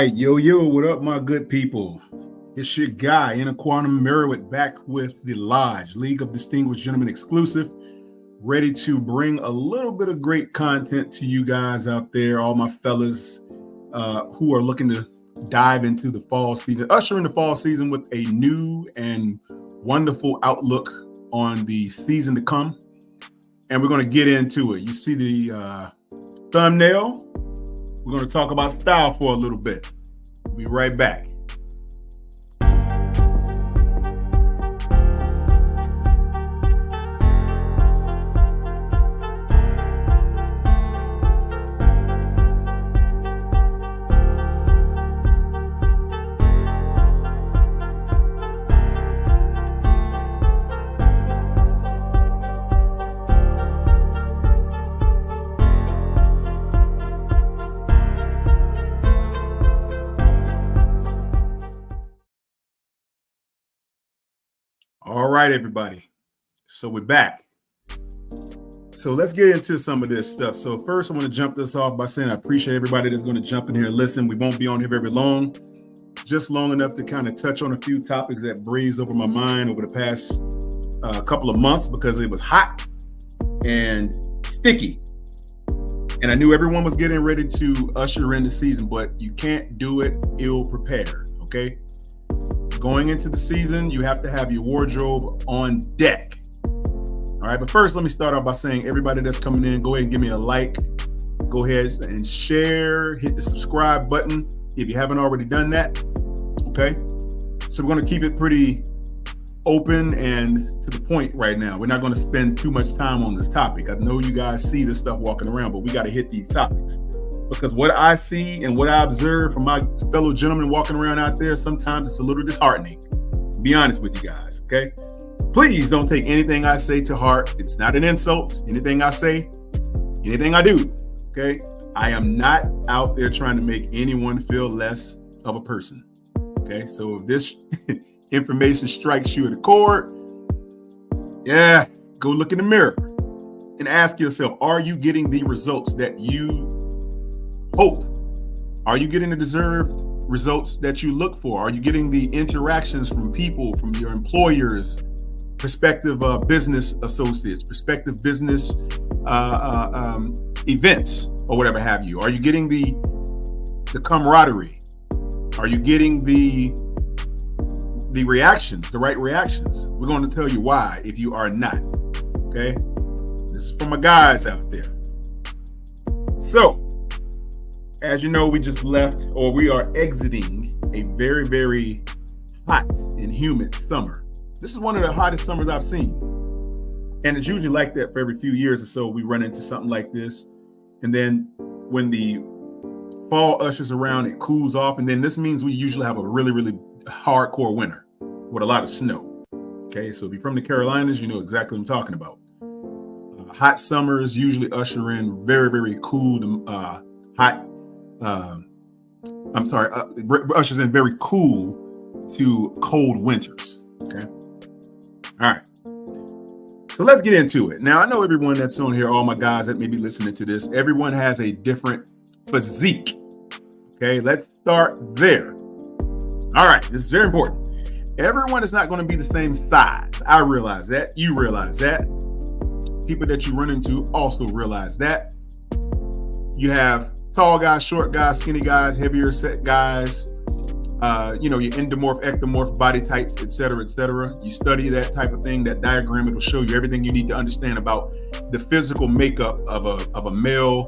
right, yo, what up, my good people? It's your guy, Inner Quantum Merritt, back with the Lodge, League of Distinguished Gentlemen exclusive, ready to bring a little bit of great content to you guys out there, all my fellas who are looking to dive into the fall season, usher in the fall season with a new and wonderful outlook on the season to come. And we're going to get into it. You see the thumbnail? We're going to talk about style for a little bit. We'll be right back. All right, everybody. So we're back. So let's get into some of this stuff. So first, I want to jump this off by saying I appreciate everybody that's going to jump in here and listen. We won't be on here very long, just long enough to kind of touch on a few topics that breezed over my mind over the past couple of months because it was hot and sticky. And I knew everyone was getting ready to usher in the season, but you can't do it ill prepared, okay? Going into the season, you have to have your wardrobe on deck. All right, but first, let me start off by saying everybody that's coming in, go ahead and give me a like. Go ahead and share, hit the subscribe button if you haven't already done that. Okay, so we're going to keep it pretty open and to the point right now. We're not going to spend too much time on this topic. I know you guys see this stuff walking around, but we got to hit these topics. Because what I see and what I observe from my fellow gentlemen walking around out there, sometimes it's a little disheartening. To be honest with you guys, okay? Please don't take anything I say to heart. It's not an insult. Anything I say, anything I do, okay? I am not out there trying to make anyone feel less of a person, okay? So if this information strikes you at a chord, yeah, go look in the mirror and ask yourself, are you getting the results that you hope? Are you getting the deserved results that you look for? Are you getting the interactions from people, from your employers, prospective business associates, prospective business events, or whatever have you? Are you getting the camaraderie? Are you getting the reactions, the right reactions? We're going to tell you why if you are not. Okay, this is for my guys out there. So, as you know, we just left, or we are exiting a very, very hot and humid summer. This is one of the hottest summers I've seen. And it's usually like that for every few years or so, we run into something like this. And then when the fall ushers around, it cools off. And then this means we usually have a really, really hardcore winter with a lot of snow. Okay, so if you're from the Carolinas, you know exactly what I'm talking about. Hot summers usually usher in very, very cool, hot. Ushers in very cool to cold winters. Okay. All right. So let's get into it. Now, I know everyone that's on here, all my guys that may be listening to this, everyone has a different physique. Okay. Let's start there. All right. This is very important. Everyone is not going to be the same size. I realize that. You realize that. People that you run into also realize that. You have tall guys, short guys, skinny guys, heavier set guys, your endomorph, ectomorph, body types, et cetera, et cetera. You study that type of thing, that diagram, it'll show you everything you need to understand about the physical makeup of a male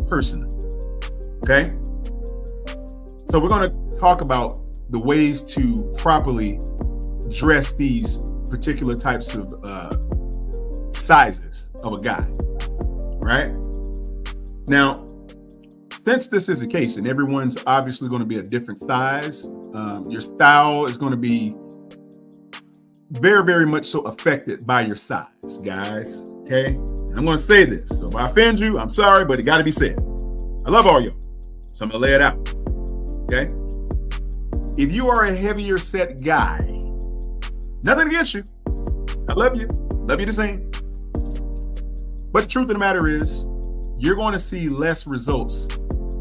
person, okay? So we're gonna talk about the ways to properly dress these particular types of sizes of a guy, right? Now, since this is the case and everyone's obviously going to be a different size, your style is going to be very, very much so affected by your size, guys. Okay. And I'm going to say this. So if I offend you, I'm sorry, but it got to be said. I love all y'all. So I'm going to lay it out. Okay. If you are a heavier set guy, nothing against you. I love you. Love you the same. But the truth of the matter is, you're going to see less results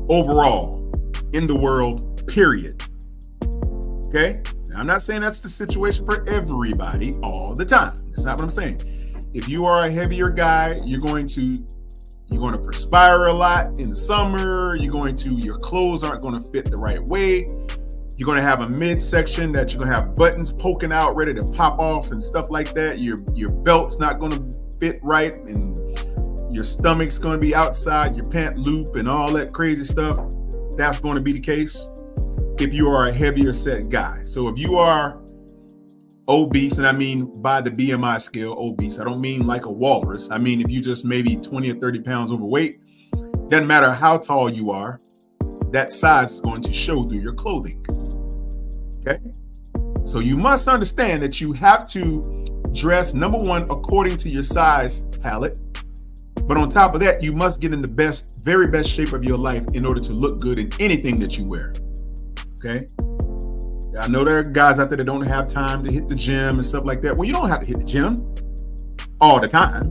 overall in the world, period. Okay? Now, I'm not saying that's the situation for everybody all the time. That's not what I'm saying. If you are a heavier guy, you're going to perspire a lot in the summer. Your clothes aren't going to fit the right way. You're going to have a midsection that you're going to have buttons poking out, ready to pop off and stuff like that. Your belt's not going to fit right, and your stomach's going to be outside your pant loop and all that crazy stuff. That's going to be the case if you are a heavier set guy. So if you are obese, and I mean by the BMI scale obese, I don't mean like a walrus. I mean if you just maybe 20 or 30 pounds overweight, doesn't matter how tall you are, that size is going to show through your clothing. Okay? So you must understand that you have to dress, number one, according to your size palette. But on top of that, you must get in the very best shape of your life in order to look good in anything that you wear. Okay? I know there are guys out there that don't have time to hit the gym and stuff like that. Well, you don't have to hit the gym all the time.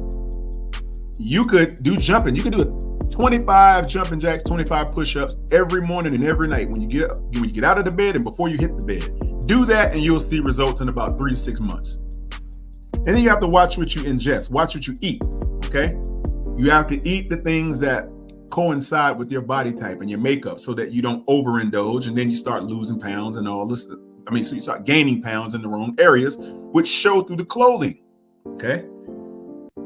You could do jumping. You could do 25 jumping jacks, 25 push-ups every morning and every night when you get up, when you get out of the bed and before you hit the bed. Do that and you'll see results in about 3 to 6 months. And then you have to watch what you ingest, watch what you eat, okay? You have to eat the things that coincide with your body type and your makeup so that you don't overindulge and then you start losing pounds and all this. So you start gaining pounds in the wrong areas, which show through the clothing, okay?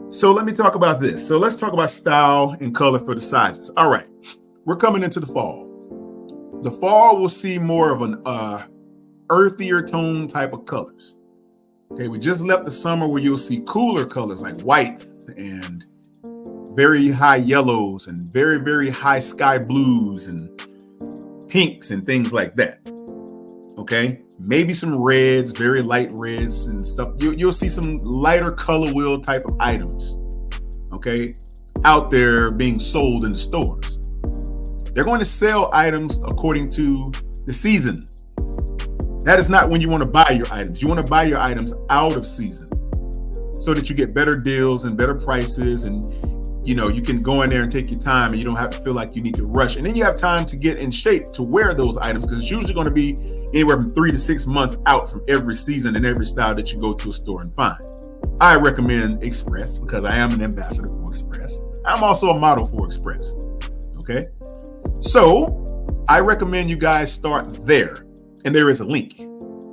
So let me talk about this. So let's talk about style and color for the sizes. All right, we're coming into the fall. The fall will see more of an earthier tone type of colors. Okay, we just left the summer where you'll see cooler colors like white and very high yellows and very, very high sky blues and pinks and things like that. Okay, maybe some reds, very light reds and stuff. You'll see some lighter color wheel type of items, okay, out there being sold in the stores. They're going to sell items according to the season. That is not when you want to buy your items. You want to buy your items out of season so that you get better deals and better prices, and you can go in there and take your time and you don't have to feel like you need to rush. And then you have time to get in shape to wear those items, because it's usually going to be anywhere from 3 to 6 months out from every season and every style that you go to a store and find. I recommend Express because I am an ambassador for Express. I'm also a model for Express. Okay. So I recommend you guys start there. And there is a link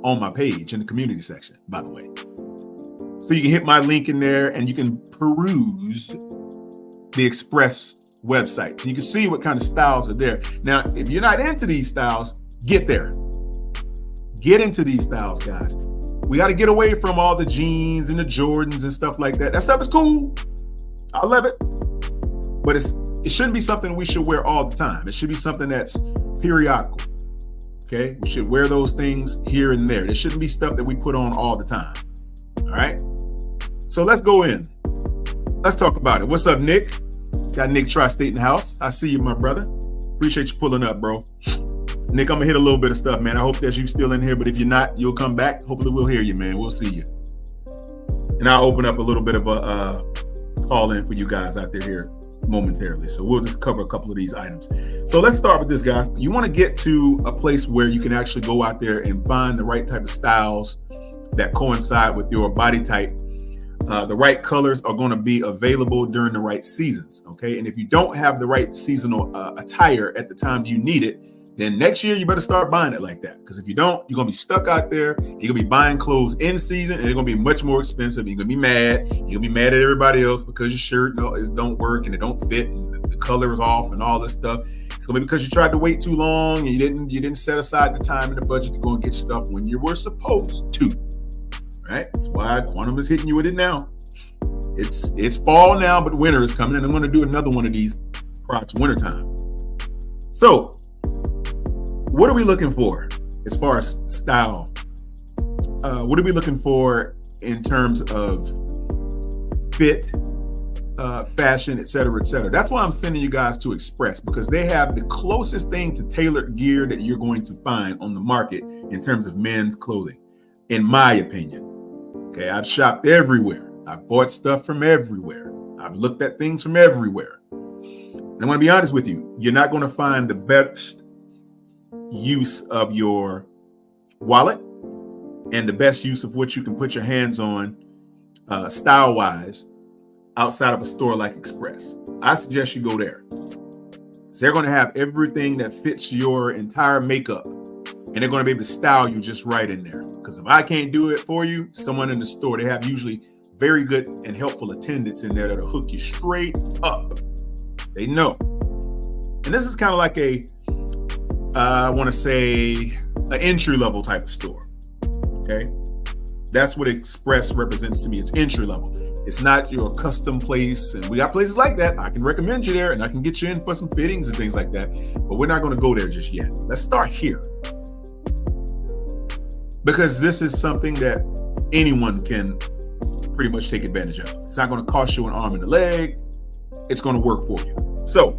on my page in the community section, by the way. So you can hit my link in there and you can peruse the Express website. So you can see what kind of styles are there. Now, if you're not into these styles, get there. Get into these styles, guys. We got to get away from all the jeans and the Jordans and stuff like that. That stuff is cool. I love it. But it shouldn't be something we should wear all the time. It should be something that's periodical. Okay, we should wear those things here and there. There shouldn't be stuff that we put on all the time. All right. So let's go in. Let's talk about it. What's up, Nick? Got Nick Tri-State in the house. I see you, my brother. Appreciate you pulling up, bro. Nick, I'm gonna hit a little bit of stuff, man. I hope that you still in here, but if you're not, you'll come back. Hopefully we'll hear you, man. We'll see you. And I'll open up a little bit of a call in for you guys out there here momentarily. So we'll just cover a couple of these items. So let's start with this, guys. You want to get to a place where you can actually go out there and find the right type of styles that coincide with your body type. The right colors are going to be available during the right seasons. Okay. And if you don't have the right seasonal attire at the time you need it, then next year you better start buying it like that. Because if you don't, you're going to be stuck out there. You're going to be buying clothes in season and they're going to be much more expensive. You're going to be mad. You're going to be mad at everybody else because your shirt don't work and it don't fit and the color is off and all this stuff. It's going to be because you tried to wait too long and you didn't set aside the time and the budget to go and get your stuff when you were supposed to. Right? That's why Quantum is hitting you with it now. It's fall now, but winter is coming, and I'm going to do another one of these prior to wintertime. So, what are we looking for as far as style? What are we looking for in terms of fit, fashion, et cetera, et cetera? That's why I'm sending you guys to Express, because they have the closest thing to tailored gear that you're going to find on the market in terms of men's clothing, in my opinion. Okay, I've shopped everywhere. I've bought stuff from everywhere. I've looked at things from everywhere. And I'm going to be honest with you. You're not going to find the best use of your wallet and the best use of what you can put your hands on style-wise outside of a store like Express. I suggest you go there. So they're going to have everything that fits your entire makeup, and they're going to be able to style you just right in there. Because if I can't do it for you, someone in the store, they have usually very good and helpful attendants in there that'll hook you straight up. They know. And this is kind of like I want to say, an entry-level type of store. Okay? That's what Express represents to me. It's entry level. It's not your custom place. And we got places like that. I can recommend you there, and I can get you in for some fittings and things like that. But we're not going to go there just yet. Let's start here. Because this is something that anyone can pretty much take advantage of. It's not going to cost you an arm and a leg. It's going to work for you. So,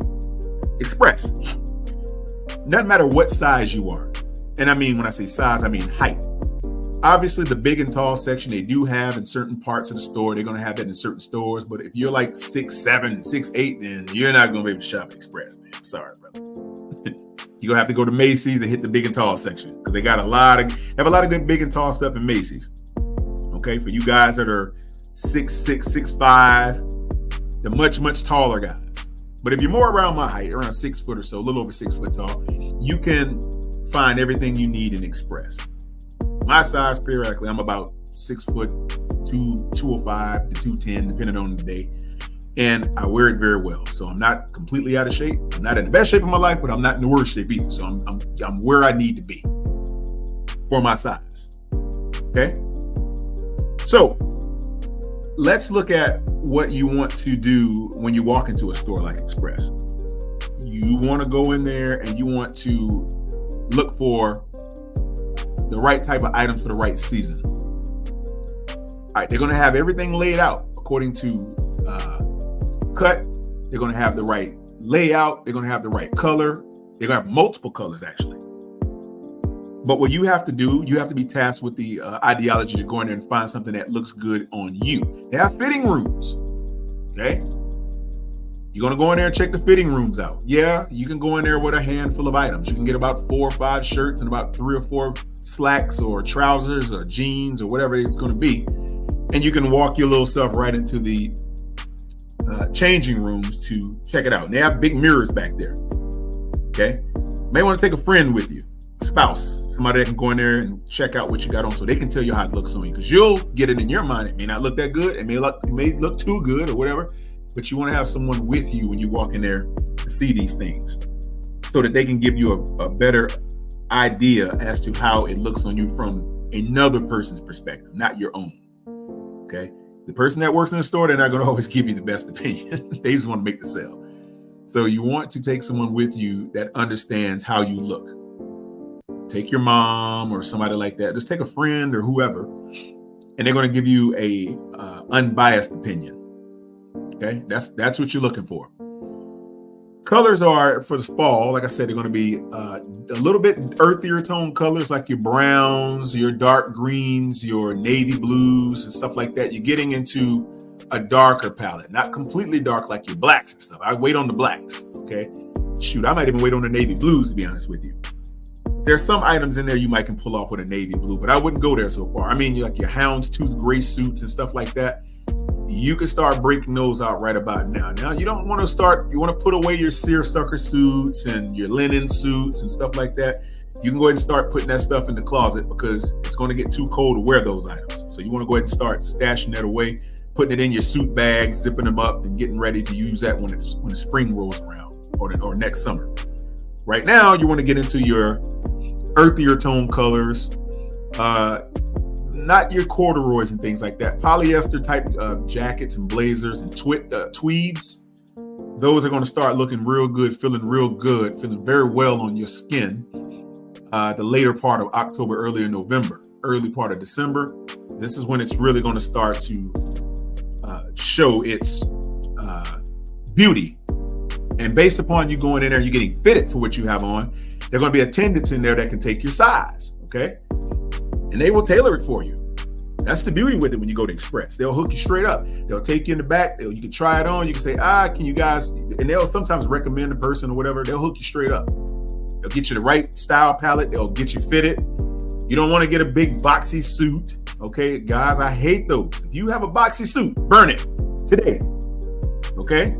Express. Doesn't matter what size you are. And I mean, when I say size, I mean height. Obviously, the big and tall section they do have in certain parts of the store. They're going to have that in certain stores. But if you're like 6'7", 6'8", then you're not going to be able to shop at Express, man. Sorry, brother. You're going to have to go to Macy's and hit the big and tall section because they have a lot of good big and tall stuff in Macy's. Okay, for you guys that are 6'6", 6'5", the much taller guys. But if you're more around my height, around 6 foot or so, a little over 6 foot tall, you can find everything you need in Express. My size, periodically, I'm about 6 foot, 205 to 210, depending on the day. And I wear it very well. So I'm not completely out of shape. I'm not in the best shape of my life, but I'm not in the worst shape either. So I'm where I need to be for my size. Okay? So let's look at what you want to do when you walk into a store like Express. You want to go in there and you want to look for the right type of items for the right season. All right, they're going to have everything laid out according to cut. They're going to have the right layout. They're going to have the right color. They're going to have multiple colors, actually. But what you have to do, you have to be tasked with the ideology to go in there and find something that looks good on you. They have fitting rooms, okay? You're going to go in there and check the fitting rooms out. Yeah, you can go in there with a handful of items. You can get about 4 or 5 shirts and about 3 or 4 slacks or trousers or jeans or whatever it's going to be. And you can walk your little self right into the changing rooms to check it out. And they have big mirrors back there, okay? You may want to take a friend with you, a spouse, somebody that can go in there and check out what you got on so they can tell you how it looks on you, because you'll get it in your mind. It may not look that good. It may look too good or whatever. But you want to have someone with you when you walk in there to see these things so that they can give you a better idea as to how it looks on you from another person's perspective, not your own. Okay? The person that works in the store, they're not going to always give you the best opinion. They just want to make the sale. So you want to take someone with you that understands how you look. Take your mom or somebody like that. Just take a friend or whoever, and they're going to give you a unbiased opinion. Okay, that's what you're looking for. Colors are for the fall, like I said, they're going to be a little bit earthier tone colors, like your browns, your dark greens, your navy blues, and stuff like that. You're getting into a darker palette, not completely dark like your blacks and stuff. I wait on the blacks. Okay, shoot, I might even wait on the navy blues, to be honest with you. There's some items in there you might can pull off with a navy blue, but I wouldn't go there so far. I mean, like your houndstooth gray suits and stuff like that. You can start breaking those out right about now. Now, you don't want to start, you want to put away your seersucker suits and your linen suits and stuff like that. You can go ahead and start putting that stuff in the closet because it's going to get too cold to wear those items. So you want to go ahead and start stashing that away, putting it in your suit bag, zipping them up, and getting ready to use that when the spring rolls around or next summer. Right now, you want to get into your earthier tone colors, not your corduroys and things like that. Polyester type jackets and blazers and tweeds. Those are going to start looking real good, feeling very well on your skin. The later part of October, early November, early part of December. This is when it's really going to start to show its beauty. And based upon you going in there and you getting fitted for what you have on, there are going to be attendants in there that can take your size, okay? And they will tailor it for you. That's the beauty with it when you go to Express. They'll hook you straight up. They'll take you in the back. You can try it on. You can say, can you guys, and they'll sometimes recommend a person or whatever. They'll hook you straight up. They'll get you the right style palette. They'll get you fitted. You don't want to get a big boxy suit. Okay, guys, I hate those. If you have a boxy suit, burn it today. Okay?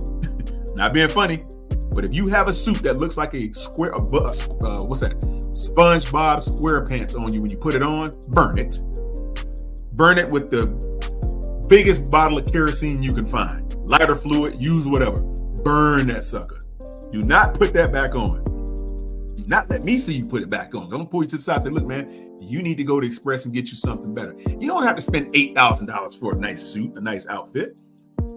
Not being funny, but if you have a suit that looks like a square, what's that? SpongeBob SquarePants on you when you put it on, burn it. Burn it with the biggest bottle of kerosene you can find. Lighter fluid, use whatever. Burn that sucker. Do not put that back on. Do not let me see you put it back on. Don't pull you to the side and say, look, man, you need to go to Express and get you something better. You don't have to spend $8,000 for a nice suit, a nice outfit.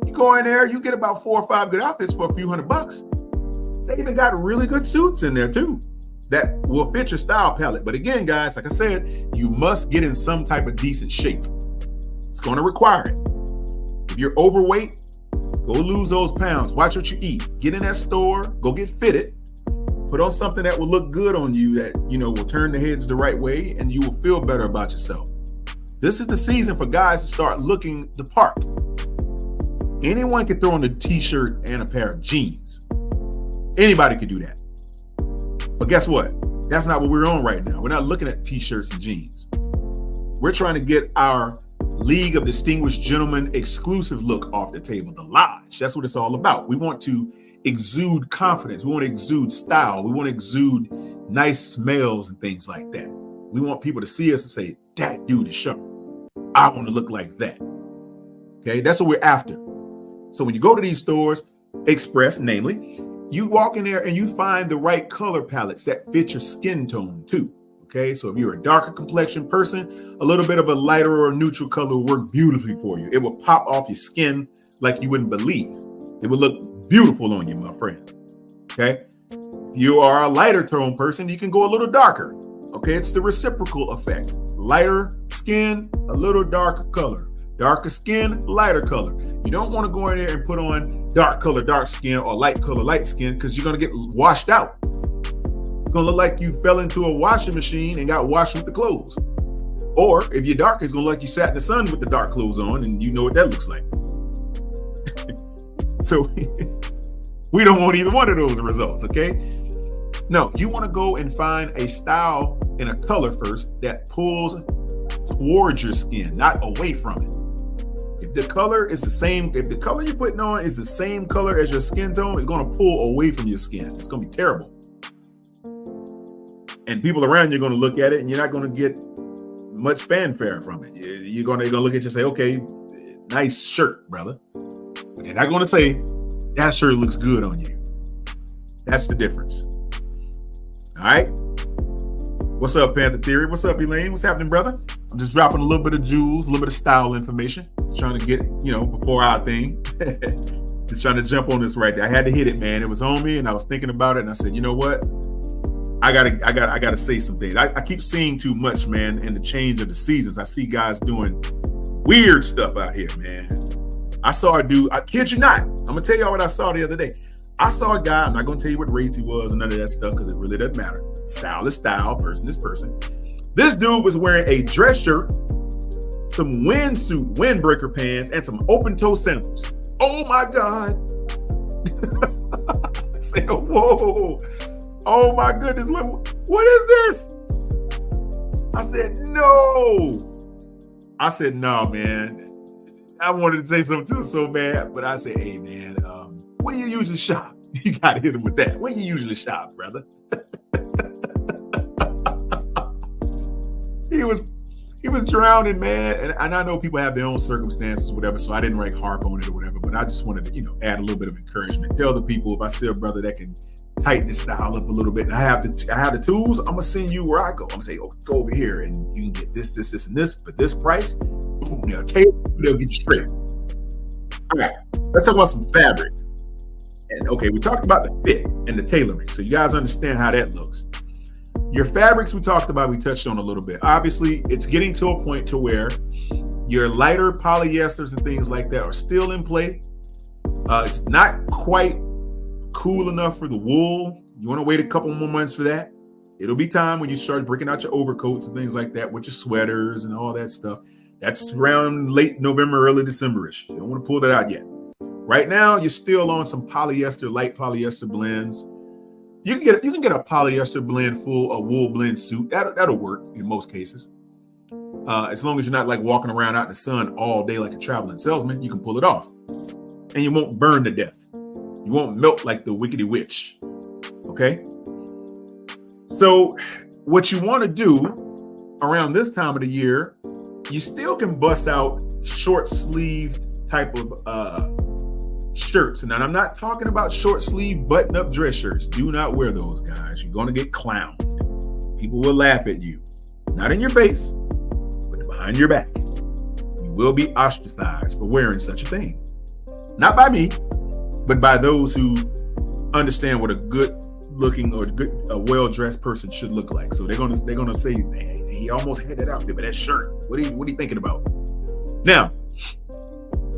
You go in there, you get about 4 or 5 good outfits for a few $100. They even got really good suits in there too that will fit your style palette. But again, guys, like I said, you must get in some type of decent shape. It's going to require it. If you're overweight, go lose those pounds. Watch what you eat. Get in that store, go get fitted. Put on something that will look good on you that, will turn the heads the right way, and you will feel better about yourself. This is the season for guys to start looking the part. Anyone can throw on a t-shirt and a pair of jeans. Anybody could do that. But guess what? That's not what we're on right now. We're not looking at t-shirts and jeans. We're trying to get our League of Distinguished Gentlemen exclusive look off the table, the Lodge. That's what it's all about. We want to exude confidence. We want to exude style. We want to exude nice smells and things like that. We want people to see us and say, that dude is sharp. I want to look like that. Okay, that's what we're after. So when you go to these stores, Express, namely, you walk in there and you find the right color palettes that fit your skin tone too. Okay, so if you're a darker complexion person, a little bit of a lighter or neutral color will work beautifully for you. It will pop off your skin like you wouldn't believe. It will look beautiful on you, my friend. Okay, if you are a lighter tone person, you can go a little darker. Okay, it's the reciprocal effect. Lighter skin, a little darker color. Darker skin, lighter color. You don't want to go in there and put on dark color, dark skin, or light color, light skin, because you're going to get washed out. It's going to look like you fell into a washing machine and got washed with the clothes. Or if you're dark, it's going to look like you sat in the sun with the dark clothes on, and you know what that looks like. So we don't want either one of those results, okay? No, you want to go and find a style and a color first that pulls towards your skin, not away from it. If the color is the same, if the color you're putting on is the same color as your skin tone, it's going to pull away from your skin. It's going to be terrible. And people around you are going to look at it and you're not going to get much fanfare from it. They're going to look at you and say, okay, nice shirt, brother. But they're not going to say, that shirt looks good on you. That's the difference. All right. What's up, Panther Theory? What's up, Elaine? What's happening, brother? I'm just dropping a little bit of jewels, a little bit of style information. Trying to get, before our thing. Just trying to jump on this right there. I had to hit it, man. It was on me, and I was thinking about it, and I said, you know what? I gotta say some things. I keep seeing too much, man, in the change of the seasons. I see guys doing weird stuff out here, man. I saw a dude, I kid you not. I'm gonna tell y'all what I saw the other day. I saw a guy, I'm not gonna tell you what race he was and none of that stuff because it really doesn't matter. Style is style, person is person. This dude was wearing a dress shirt, some windsuit, windbreaker pants, and some open-toe sandals. Oh my God. I said, whoa. Oh my goodness, what is this? I said, no. I said, no, man. I wanted to say something too so bad, but I said, hey, man, where do you usually shop? You got to hit him with that. Where you usually shop, brother? He was drowning, man. And I know people have their own circumstances or whatever, so I didn't harp on it or whatever, but I just wanted to, add a little bit of encouragement. Tell the people, if I see a brother that can tighten this style up a little bit, and I have the tools, I'm going to send you where I go. I'm going to say, oh, go over here and you can get this, and this, but this price, boom, they'll get you straight. All right, let's talk about some fabric. And okay, we talked about the fit and the tailoring, so you guys understand how that looks. Your fabrics we talked about, we touched on a little bit. Obviously, it's getting to a point to where your lighter polyesters and things like that are still in play. It's not quite cool enough for the wool. You want to wait a couple more months for that. It'll be time when you start breaking out your overcoats and things like that with your sweaters and all that stuff. That's around late November, early December-ish. You don't want to pull that out yet. Right now, you're still on some polyester, light polyester blends. You can get a polyester blend a wool blend suit. That'll work in most cases. As long as you're not like walking around out in the sun all day like a traveling salesman, you can pull it off. And you won't burn to death. You won't melt like the Wickedy Witch. Okay? So what you want to do around this time of the year, you still can bust out short-sleeved type of shirts. And I'm not talking about short-sleeve button-up dress shirts. Do not wear those, guys. You're going to get clowned. People will laugh at you. Not in your face, but behind your back. You will be ostracized for wearing such a thing. Not by me, but by those who understand what a good-looking or a well-dressed person should look like. So they're gonna say, hey, he almost had that outfit, but that shirt. What are you thinking about? Now,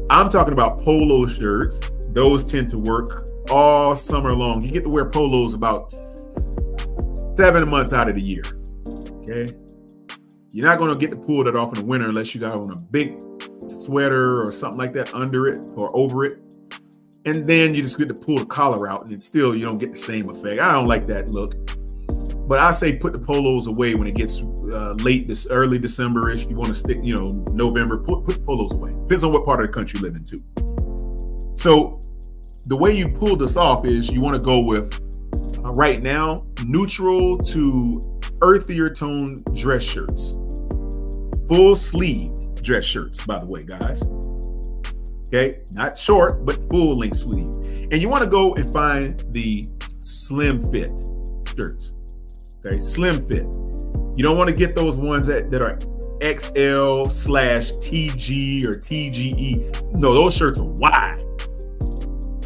I'm talking about polo shirts. Those tend to work all summer long. You get to wear polos about 7 months out of the year. Okay, you're not gonna get to pull that off in the winter unless you got on a big sweater or something like that under it or over it. And then you just get to pull the collar out and still you don't get the same effect. I don't like that look. But I say put the polos away when it gets early December-ish. You want to stick, November, put the polos away. Depends on what part of the country you live in too. So the way you pull this off is you want to go with, right now, neutral to earthier tone dress shirts. Full sleeve dress shirts, by the way, guys. Okay, not short, but full length sleeve. And you want to go and find the slim fit shirts. Okay, slim fit. You don't want to get those ones that are XL/TG or TGE. No, those shirts are wide.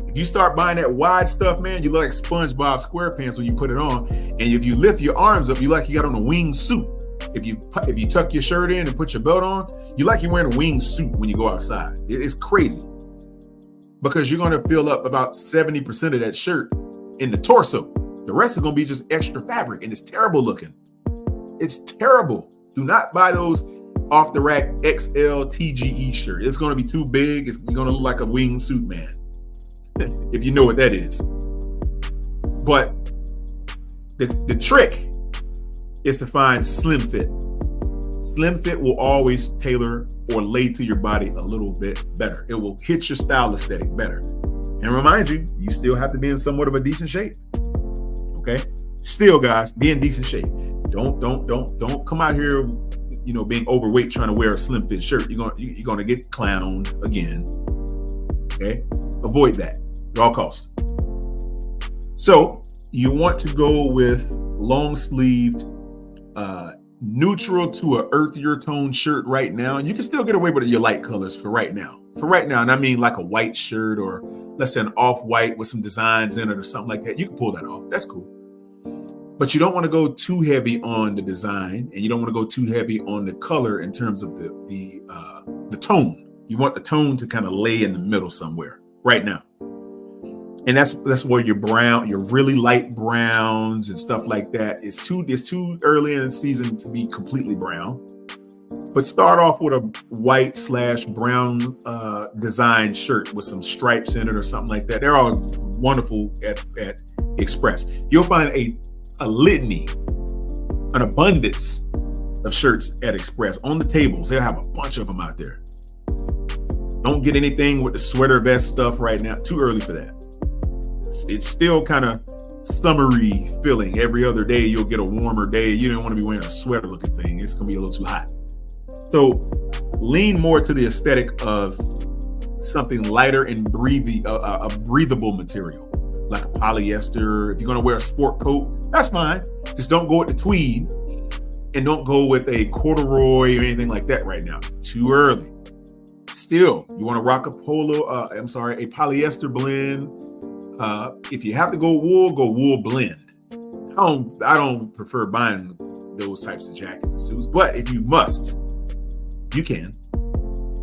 If you start buying that wide stuff, man, you look like SpongeBob SquarePants when you put it on. And if you lift your arms up, you like you got on a wing suit. If you tuck your shirt in and put your belt on, you like you're wearing a wing suit when you go outside. It's crazy because you're going to fill up about 70% of that shirt in the torso. The rest is going to be just extra fabric, and it's terrible looking. It's terrible. Do not buy those off the rack XL TGE shirt. It's going to be too big. You're going to look like a wing suit man, if you know what that is. But the trick is to find slim fit. Slim fit will always tailor or lay to your body a little bit better. It will hit your style aesthetic better. And remind you, you still have to be in somewhat of a decent shape. Okay? Still, guys, be in decent shape. Don't come out here, being overweight trying to wear a slim fit shirt. You're gonna get clowned again. Okay? Avoid that at all costs. So you want to go with long sleeved, neutral to a earthier tone shirt right now. And you can still get away with your light colors for right now. And I mean like a white shirt or let's say an off-white with some designs in it or something like that. You can pull that off. That's cool. But you don't want to go too heavy on the design, and you don't want to go too heavy on the color in terms of the tone. You want the tone to kind of lay in the middle somewhere right now. And that's where your really light browns and stuff like that is too early in the season to be completely brown. But start off with a white/brown design shirt with some stripes in it or something like that. They're all wonderful at Express. You'll find a litany, an abundance of shirts at Express on the tables. They'll have a bunch of them out there. Don't get anything with the sweater vest stuff right now. Too early for that. It's still kind of summery feeling. Every other day you'll get a warmer day. You don't want to be wearing a sweater looking thing. It's going to be a little too hot. So lean more to the aesthetic of something lighter and a breathable material, like a polyester. If you're going to wear a sport coat, that's fine. Just don't go with the tweed and don't go with a corduroy or anything like that right now. Too early. Still, you want to rock a polyester blend. If you have to go wool blend. I don't prefer buying those types of jackets and suits, but if you must, you can.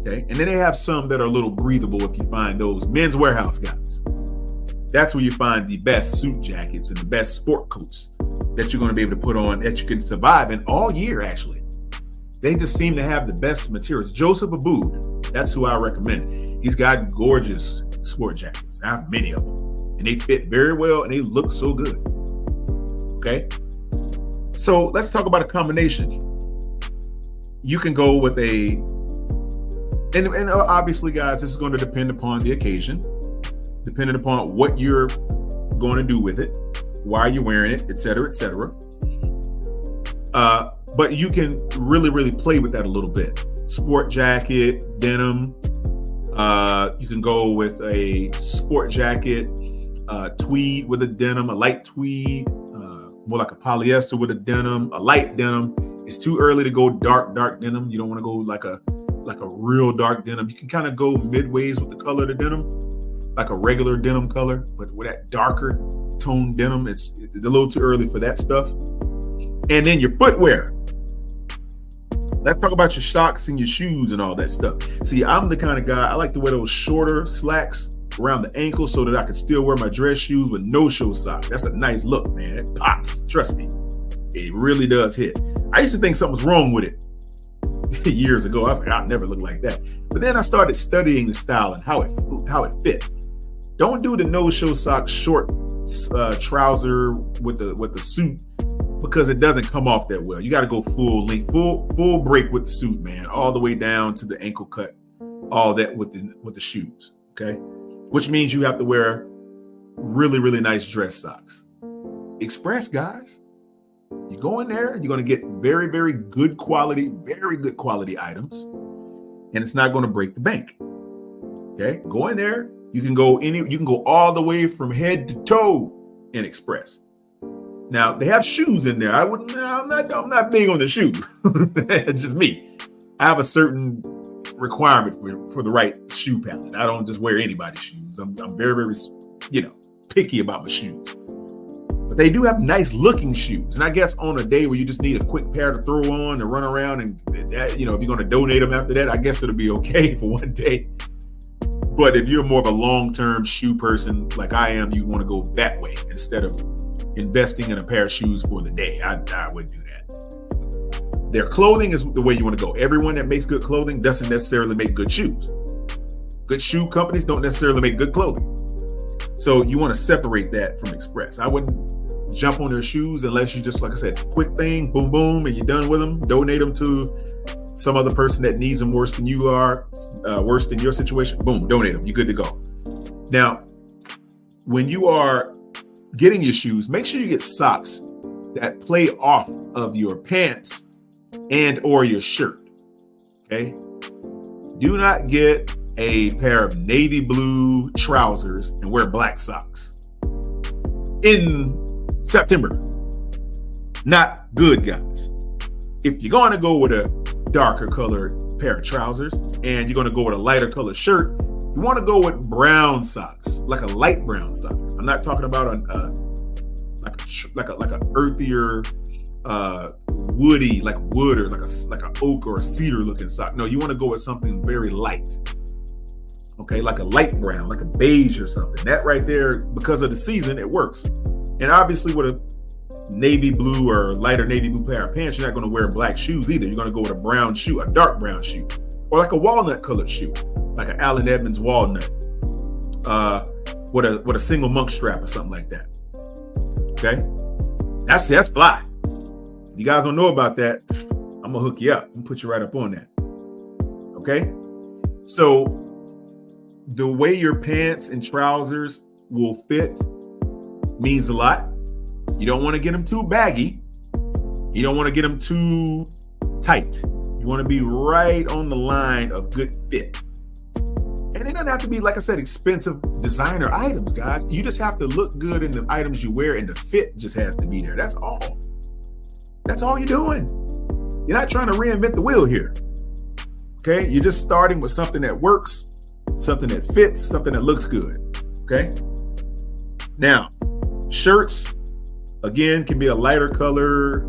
Okay. And then they have some that are a little breathable if you find those. Men's Warehouse, guys. That's where you find the best suit jackets and the best sport coats that you're going to be able to put on that you can survive in all year, actually. They just seem to have the best materials. Joseph Abboud, that's who I recommend. He's got gorgeous sport jackets. I have many of them. And they fit very well and they look so good. Okay. So let's talk about a combination. You can go with and obviously, guys, this is going to depend upon the occasion, depending upon what you're going to do with it, why you're wearing it, et cetera, et cetera. But you can really, really play with that a little bit. Sport jacket, denim. You can go with a sport jacket, tweed with a denim, a light tweed, more like a polyester with a denim, a light denim. It's too early to go dark denim. You don't want to go like a real dark denim. You can kind of go midways with the color of the denim, like a regular denim color, but with that darker tone denim, it's a little too early for that stuff. And then your footwear. Let's talk about your socks and your shoes and all that stuff. See, I'm the kind of guy, I like to wear those shorter slacks around the ankle so that I can still wear my dress shoes with no-show socks. That's a nice look, man. It pops. Trust me. It really does hit. I used to think something was wrong with it years ago. I was like, I'll never look like that. But then I started studying the style and how it fit. Don't do the no-show sock short trouser with the suit, because it doesn't come off that well. You got to go full length, full break with the suit, man, all the way down to the ankle cut, all that with the shoes, okay? Which means you have to wear really, really nice dress socks. Express, guys. You go in there, you're going to get very, very good quality items, and it's not going to break the bank. Okay? Go in there. You can go all the way from head to toe in Express. Now, they have shoes in there. I'm not big on the shoe. It's just me. I have a certain requirement for the right shoe palette. I don't just wear anybody's shoes. I'm very, very, picky about my shoes. But they do have nice looking shoes. And I guess on a day where you just need a quick pair to throw on and run around and that, if you're going to donate them after that, I guess it'll be okay for one day. But if you're more of a long-term shoe person like I am, you want to go that way instead of investing in a pair of shoes for the day. I wouldn't do that. Their clothing is the way you want to go. Everyone that makes good clothing doesn't necessarily make good shoes. Good shoe companies don't necessarily make good clothing. So you want to separate that from Express. I wouldn't jump on their shoes unless you just, like I said, quick thing, boom, boom, and you're done with them. Donate them to some other person that needs them worse than you are, worse than your situation. Boom, donate them. You're good to go. Now, when you are getting your shoes, make sure you get socks that play off of your pants and or your shirt. Okay? Do not get a pair of navy blue trousers and wear black socks in September. Not good, guys. If you're going to go with a darker colored pair of trousers and you're going to go with a lighter colored shirt, you want to go with brown socks, like a light brown socks. I'm not talking about like a earthier, woody, like wood or like a oak or a cedar looking sock. No, you want to go with something very light. Okay, like a light brown, like a beige or something. That right there, because of the season, it works. And obviously, with a navy blue or lighter navy blue pair of pants, you're not going to wear black shoes either. You're going to go with a brown shoe, a dark brown shoe, or like a walnut colored shoe, like an Allen Edmonds walnut, with a single monk strap or something like that. Okay, that's fly. If you guys don't know about that, I'm gonna hook you up and put you right up on that. Okay, so the way your pants and trousers will fit means a lot. You don't want to get them too baggy. You don't want to get them too tight. You want to be right on the line of good fit. And it doesn't have to be, like I said, expensive designer items, guys. You just have to look good in the items you wear, and the fit just has to be there. That's all. That's all you're doing. You're not trying to reinvent the wheel here. Okay? You're just starting with something that works, something that fits, something that looks good. Okay? Now, shirts, again, can be a lighter color,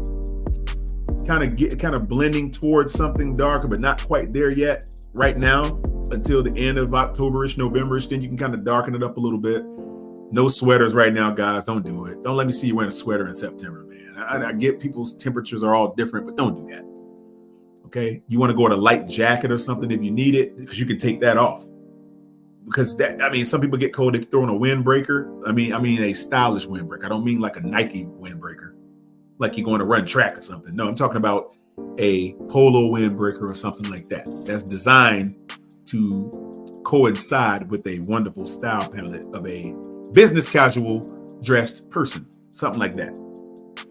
kind of blending towards something darker, but not quite there yet. Right now, until the end of October-ish, November-ish, then you can kind of darken it up a little bit. No sweaters right now, guys. Don't do it. Don't let me see you wearing a sweater in September, man. I get people's temperatures are all different, but don't do that. Okay? You want to go with a light jacket or something if you need it, because you can take that off. Because some people get cold, they throw in a windbreaker. I mean a stylish windbreaker. I don't mean like a Nike windbreaker. like you're going to run track or something. No, I'm talking about a polo windbreaker or something like that. That's designed to coincide with a wonderful style palette of a business casual dressed person, something like that.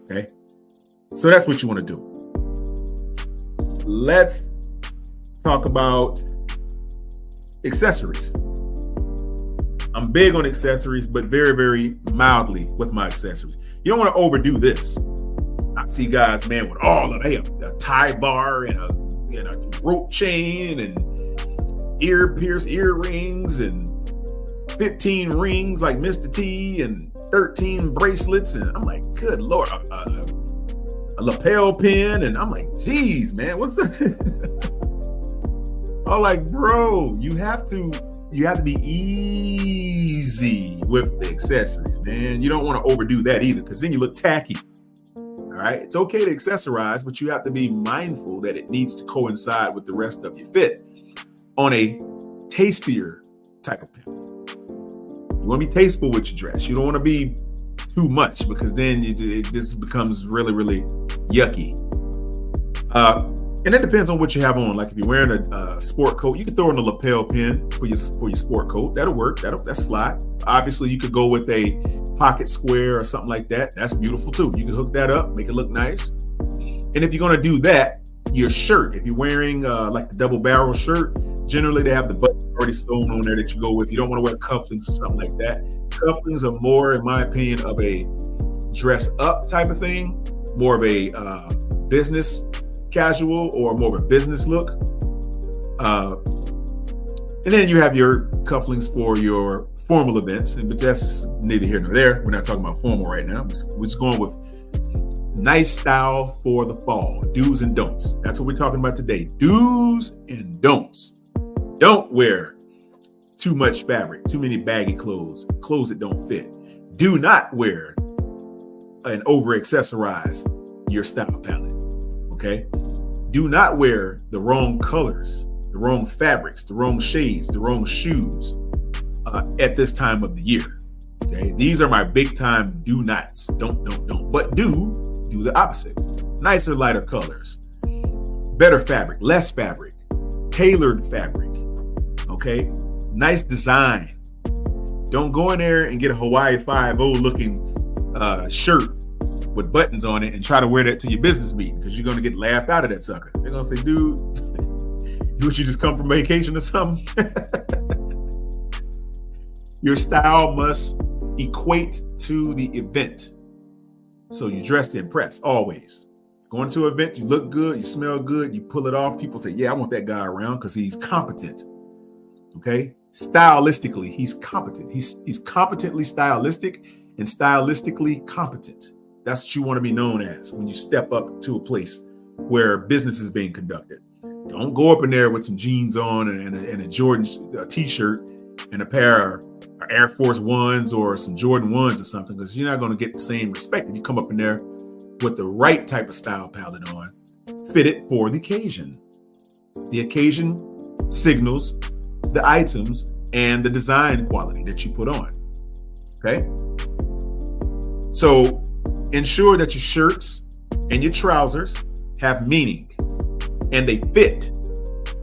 Okay. So that's what you want to do. Let's talk about accessories. I'm big on accessories, but very, very mildly with my accessories. You don't want to overdo this. I see guys, man, with all of a tie bar and a rope chain and earrings and 15 rings like Mr. T and 13 bracelets. And I'm like, good Lord, a lapel pin. And I'm like, geez, man, what's that? I'm like, bro, you have to be easy with the accessories, man. You don't want to overdo that either, because then you look tacky. All right. It's okay to accessorize, but you have to be mindful that it needs to coincide with the rest of your fit on a tastier type of pin. You want to be tasteful with your dress. You don't want to be too much, because then this becomes really, really yucky. And it depends on what you have on. Like if you're wearing a sport coat, you can throw in a lapel pin for your sport coat. That'll work. That's fly. Obviously, you could go with a pocket square or something like that. That's beautiful too. You can hook that up, make it look nice. And if you're going to do that, your shirt, if you're wearing like the double barrel shirt, generally they have the button already sewn on there that you go with. You don't want to wear cufflinks or something like that. Cufflinks are more, in my opinion, of a dress up type of thing, more of a business casual or more of a business look. And then you have your cufflinks for your formal events, but that's neither here nor there. We're not talking about formal right now. We're just going with nice style for the fall. Do's and don'ts. That's what we're talking about today. Do's and don'ts. Don't wear too much fabric, too many baggy clothes that don't fit. Do not wear and over accessorize your style palette. Okay. Do not wear the wrong colors, the wrong fabrics, the wrong shades, the wrong shoes at this time of the year. Okay. These are my big time do nots. Don't. But do the opposite. Nicer, lighter colors, better fabric, less fabric, tailored fabric. Okay. Nice design. Don't go in there and get a Hawaii 5-0 looking shirt with buttons on it and try to wear that to your business meeting, because you're going to get laughed out of that sucker. They're going to say, dude, you just come from vacation or something? Your style must equate to the event. So you dress to impress, always. Going to an event, you look good, you smell good, you pull it off. People say, yeah, I want that guy around because he's competent. Okay? Stylistically, he's competent. He's competently stylistic and stylistically competent. That's what you want to be known as when you step up to a place where business is being conducted. Don't go up in there with some jeans on and a Jordan t-shirt and a pair of Air Force Ones or some Jordan 1s or something, because you're not going to get the same respect if you come up in there with the right type of style palette on, fitted for the occasion. The occasion signals the items and the design quality that you put on. Okay? So ensure that your shirts and your trousers have meaning and they fit.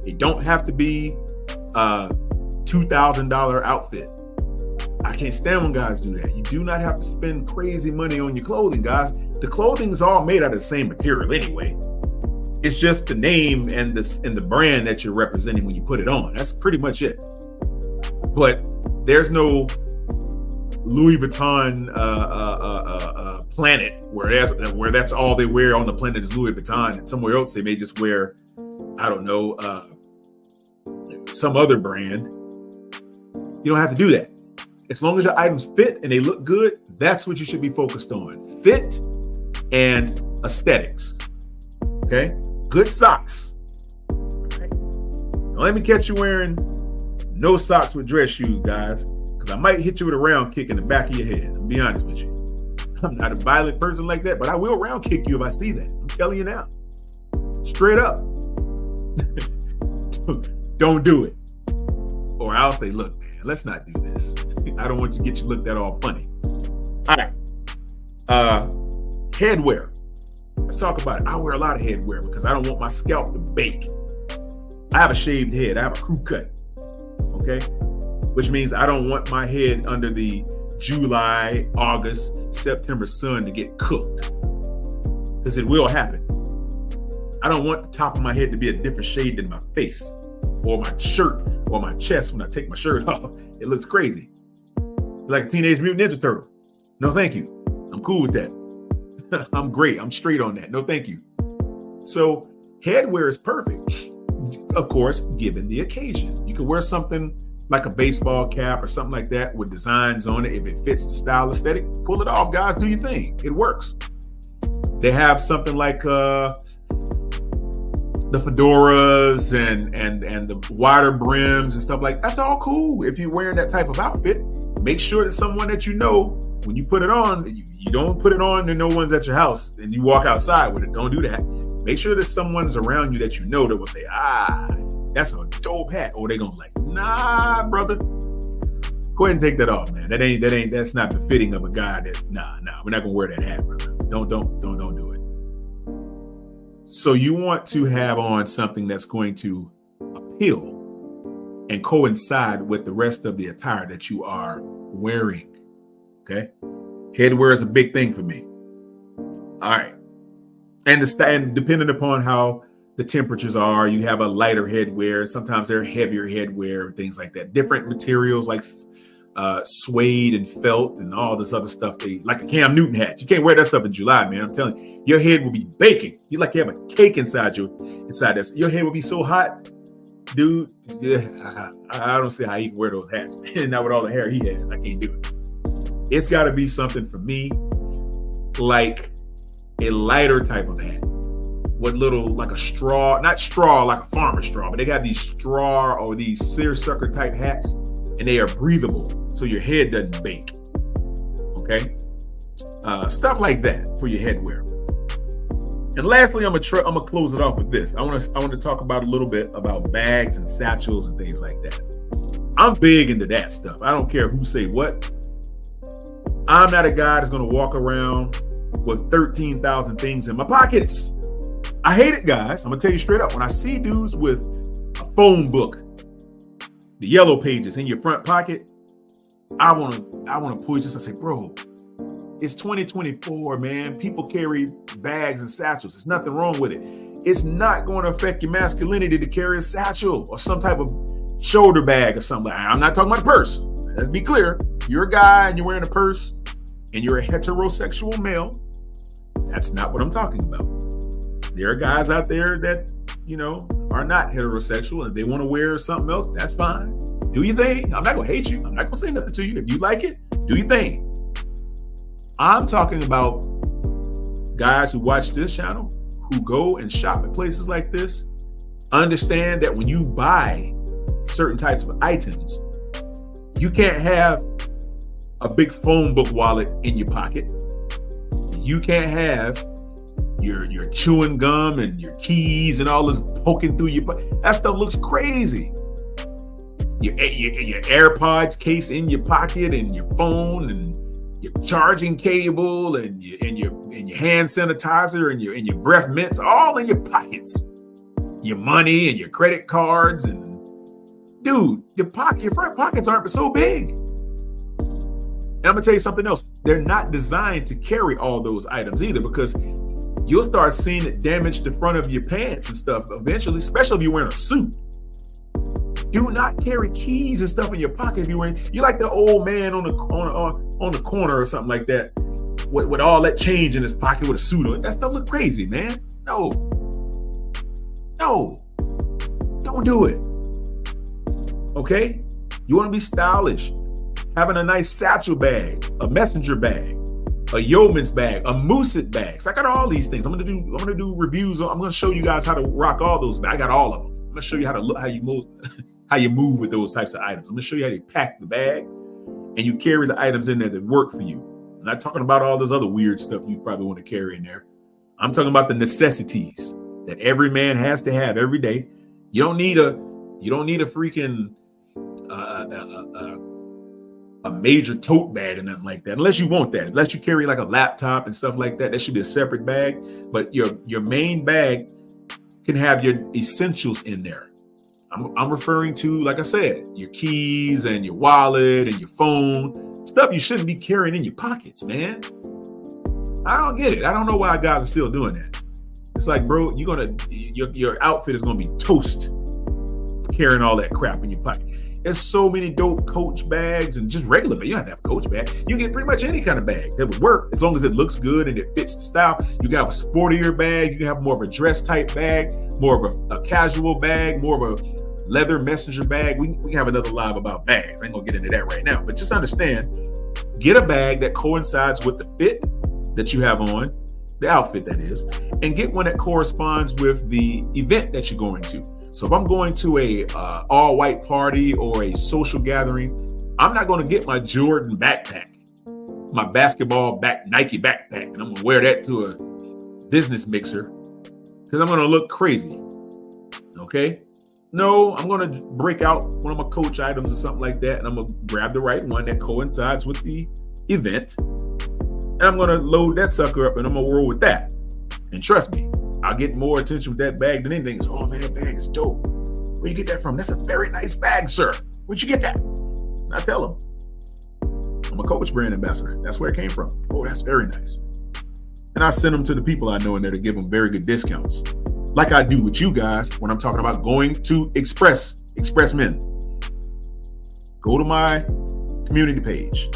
They don't have to be a $2,000 outfit. I can't stand when guys do that. You do not have to spend crazy money on your clothing, guys. The clothing is all made out of the same material anyway. It's just the name and the brand that you're representing when you put it on. That's pretty much it. But there's no Louis Vuitton planet where that's all they wear on the planet is Louis Vuitton, and somewhere else they may just wear, I don't know, some other brand. You don't have to do that. As long as your items fit and they look good, that's what you should be focused on. Fit and aesthetics. Okay? Good socks. Okay? Don't let me catch you wearing no socks with dress shoes, guys, because I might hit you with a round kick in the back of your head. I'll be honest with you. I'm not a violent person like that, but I will round kick you if I see that. I'm telling you now. Straight up. Don't do it. Or I'll say, look, man, let's not do this. I don't want you to get you looked at all funny. All right. Headwear. Let's talk about it. I wear a lot of headwear because I don't want my scalp to bake. I have a shaved head. I have a crew cut. Okay? Which means I don't want my head under the July, August, September sun to get cooked. Because it will happen. I don't want the top of my head to be a different shade than my face or my shirt or my chest when I take my shirt off. It looks crazy. Like a Teenage Mutant Ninja Turtle. No, thank you. I'm cool with that. I'm great. I'm straight on that. No, thank you. So headwear is perfect. Of course, given the occasion. You can wear something like a baseball cap or something like that with designs on it. If it fits the style aesthetic, pull it off, guys. Do your thing. It works. They have something like the fedoras and the wider brims and stuff like that. That's all cool. If you're wearing that type of outfit, make sure that someone that you know, when you put it on, you don't put it on and no one's at your house and you walk outside with it. Don't do that. Make sure that someone's around you that you know that will say, that's a dope hat. Or they're gonna be like, nah, brother. Go ahead and take that off, man. That's not befitting of a guy that, nah, we're not gonna wear that hat, brother. Don't do it. So you want to have on something that's going to appeal and coincide with the rest of the attire that you are wearing. Okay. Headwear is a big thing for me. All right. And depending upon how the temperatures are, you have a lighter headwear. Sometimes they're heavier headwear and things like that. Different materials like suede and felt and all this other stuff. Like the Cam Newton hats. You can't wear that stuff in July, man. I'm telling you, your head will be baking. You like you have a cake inside this. Your head will be so hot, dude. Yeah, I don't see how he can wear those hats. Not with all the hair he has. I can't do it. It's got to be something for me, like a lighter type of hat. What little, like a straw, not straw like a farmer straw, but they got these straw or these seersucker type hats, and they are breathable, so your head doesn't bake. Okay, stuff like that for your headwear. And lastly, I'm gonna close it off with this. I want to talk about a little bit about bags and satchels and things like that. I'm big into that stuff. I don't care who say what. I'm not a guy that's gonna walk around with 13,000 things in my pockets. I hate it, guys. I'm gonna tell you straight up. When I see dudes with a phone book, the yellow pages in your front pocket, I wanna pull you just and say, bro, it's 2024, man. People carry bags and satchels. There's nothing wrong with it. It's not going to affect your masculinity to carry a satchel or some type of shoulder bag or something. I'm not talking about a purse. Let's be clear. If you're a guy and you're wearing a purse and you're a heterosexual male, that's not what I'm talking about. There are guys out there that, are not heterosexual, and if they want to wear something else, that's fine. Do your thing. I'm not going to hate you. I'm not going to say nothing to you. If you like it, do your thing. I'm talking about guys who watch this channel, who go and shop at places like this, understand that when you buy certain types of items, you can't have a big phone book wallet in your pocket. You can't have your chewing gum and your keys and all this poking through your pocket. That stuff looks crazy. Your AirPods case in your pocket and your phone and your charging cable and your hand sanitizer and your breath mints, all in your pockets. Your money and your credit cards, and dude, your front pockets aren't so big. And I'm gonna tell you something else. They're not designed to carry all those items either, because you'll start seeing it damage the front of your pants and stuff eventually, especially if you're wearing a suit. Do not carry keys and stuff in your pocket if you're wearing. You're like the old man on the corner or something like that, with all that change in his pocket with a suit on. That stuff look crazy, man. No, don't do it. Okay, you want to be stylish. Having a nice satchel bag, a messenger bag, a yeoman's bag, a mooselet bag. So I got all these things. I'm gonna do reviews. I'm gonna show you guys how to rock all those bags. I got all of them. I'm gonna show you how you move with those types of items. I'm gonna show you how to pack the bag and you carry the items in there that work for you. I'm not talking about all this other weird stuff you probably want to carry in there. I'm talking about the necessities that every man has to have every day. You don't need a freaking a major tote bag or nothing like that, unless you want that. Unless you carry like a laptop and stuff like that, that should be a separate bag. But your main bag can have your essentials in there. I'm referring to, like I said, your keys and your wallet and your phone, stuff you shouldn't be carrying in your pockets, man. I don't get it. I don't know why guys are still doing that. It's like, bro, your outfit is gonna be toast carrying all that crap in your pocket. There's so many dope Coach bags and just regular bags. You don't have to have a Coach bag. You can get pretty much any kind of bag that would work as long as it looks good and it fits the style. You can have a sportier bag. You can have more of a dress type bag, more of a casual bag, more of a leather messenger bag. We can have another live about bags. I ain't gonna get into that right now, but just understand, get a bag that coincides with the fit that you have on, the outfit that is, and get one that corresponds with the event that you're going to. So if I'm going to a all-white party or a social gathering, I'm not going to get my Jordan backpack, my basketball Nike backpack, and I'm going to wear that to a business mixer because I'm going to look crazy. Okay? No, I'm going to break out one of my Coach items or something like that, and I'm going to grab the right one that coincides with the event, and I'm going to load that sucker up, and I'm going to roll with that. And trust me, I'll get more attention with that bag than anything. Oh man, that bag is dope. Where you get that from? That's a very nice bag, sir. Where'd you get that? And I tell them, I'm a Coach brand ambassador. That's where it came from. Oh, that's very nice. And I send them to the people I know in there to give them very good discounts. Like I do with you guys when I'm talking about going to Express Men. Go to my community page.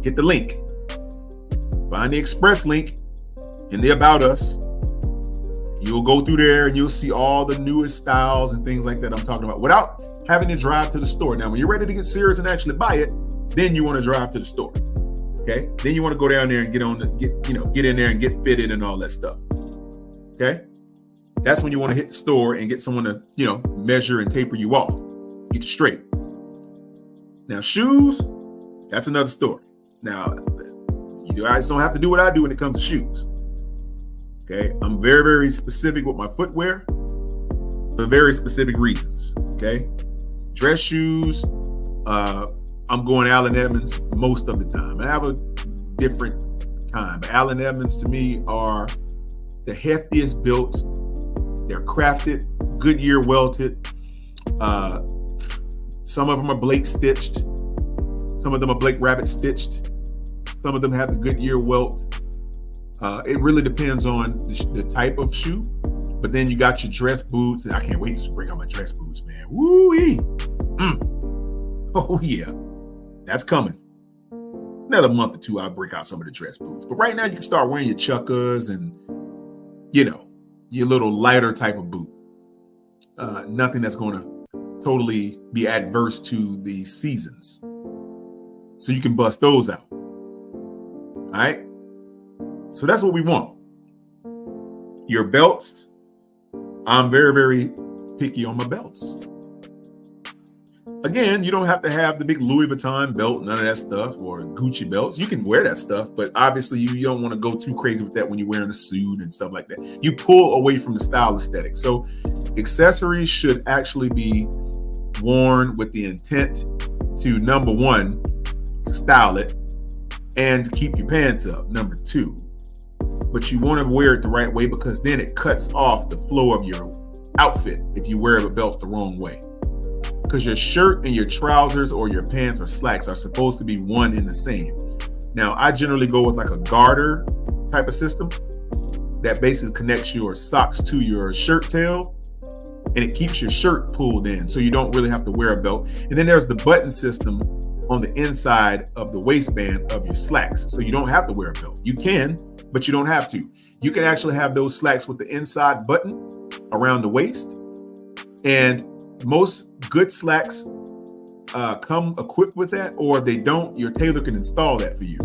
Hit the link. Find the Express link in the About Us. You'll go through there and you'll see all the newest styles and things like that I'm talking about without having to drive to the store. Now, when you're ready to get serious and actually buy it, then you want to drive to the store. Okay? Then you want to go down there and get in there and get fitted and all that stuff. Okay? That's when you want to hit the store and get someone to, measure and taper you off. Get you straight. Now, shoes, that's another story. Now, you guys don't have to do what I do when it comes to shoes. Okay, I'm very, very specific with my footwear for very specific reasons. Okay, dress shoes, I'm going Allen Edmonds most of the time. I have a different kind, but Allen Edmonds to me are the heftiest built. They're crafted, Goodyear welted. Some of them are Blake stitched. Some of them are Blake Rabbit stitched. Some of them have the Goodyear welt. It really depends on the type of shoe. But then you got your dress boots. And I can't wait to bring out my dress boots, man. Woo-wee. Oh, yeah. That's coming. Another month or two, I'll break out some of the dress boots. But right now, you can start wearing your chuckas and, your little lighter type of boot. Nothing that's going to totally be adverse to the seasons. So you can bust those out. All right? So that's what we want. Your belts, I'm very, very picky on my belts. Again, you don't have to have the big Louis Vuitton belt, none of that stuff, or Gucci belts. You can wear that stuff, but obviously you don't want to go too crazy with that when you're wearing a suit and stuff like that. You pull away from the style aesthetic. So accessories should actually be worn with the intent to, number one, style it and keep your pants up, number two. But you want to wear it the right way because then it cuts off the flow of your outfit if you wear the belt the wrong way. Because your shirt and your trousers or your pants or slacks are supposed to be one and the same. Now, I generally go with like a garter type of system that basically connects your socks to your shirt tail and it keeps your shirt pulled in so you don't really have to wear a belt. And then there's the button system on the inside of the waistband of your slacks. So you don't have to wear a belt. You can, but you don't have to. You can actually have those slacks with the inside button around the waist. And most good slacks come equipped with that, or if they don't, your tailor can install that for you.